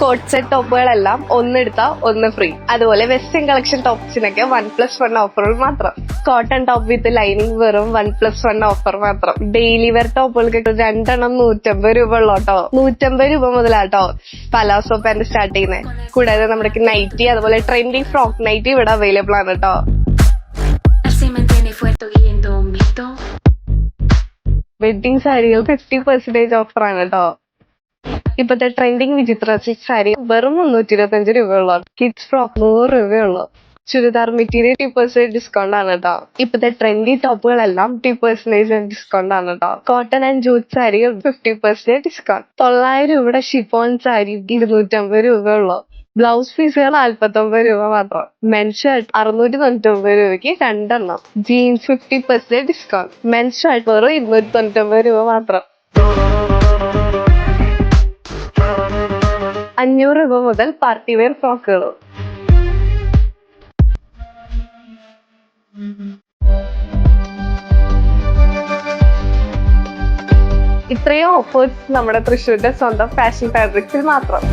Coat set ടോപ്പുകളെല്ലാം ഒന്നെടുത്താൽ ഒന്ന് free. അതുപോലെ western collection ടോപ്സിനൊക്കെ 1+1 ഓഫറുകൾ മാത്രം. കോട്ടൺ ടോപ്പ് വിത്ത് ലൈനിങ് വെറും 1+1 ഓഫർ മാത്രം. ഡെയിലി വെയർ ടോപ്പുകൾക്ക് 2 എണ്ണം 150 രൂപ ഉള്ളോട്ടോ. 150 രൂപ മുതലാട്ടോ പലാസോ പാന്റ് സ്റ്റാർട്ട് ചെയ്യുന്നത്. കൂടാതെ നമ്മുടെ നൈറ്റി അതുപോലെ ട്രെൻഡി ഫ്രോക്ക് നൈറ്റി ഇവിടെ അവൈലബിൾ ആണ് കേട്ടോ. വെഡിങ് സാരികൾ 50% ഓഫർ ആണ് കേട്ടോ. ഇപ്പത്തെ ട്രെൻഡിങ് വിചിത്ര സിൽക്ക് സാരി വെറും 325 രൂപയുള്ളൂ. കിഡ്സ് ഫ്രോക്ക് 100 രൂപയുള്ളൂ. ചുരിദാർ മെറ്റീരിയൽ 50% ഡിസ്കൗണ്ട് ആണ് കേട്ടോ. ഇപ്പത്തെ ട്രെൻഡി ടോപ്പുകളെല്ലാം 50% ഡിസ്കൗണ്ട് ആണ് കേട്ടോ. കോട്ടൺ ആൻഡ് ജൂട്ട് സാരികൾ 50% ഡിസ്കൗണ്ട്. 900 രൂപയുടെ ഷിഫോൺ സാരി 250 രൂപയുള്ളൂ. ബ്ലൗസ് പീസുകൾ 49 രൂപ മാത്രം. മെൻസ് ഷർട്ട് 699 രൂപയ്ക്ക് 2 എണ്ണം. Jeans 50% discount. മെൻസ് ഷർട്ട് വെറും 299 രൂപ മാത്രം. 500 രൂപ മുതൽ പാർട്ടി വെയർ ഫ്രോക്കുകൾ. ഇത്രയും ഓഫേഴ്സ് നമ്മുടെ തൃശ്ശൂരിന്റെ സ്വന്തം ഫാഷൻ ഫാബ്രിക്സിൽ മാത്രം.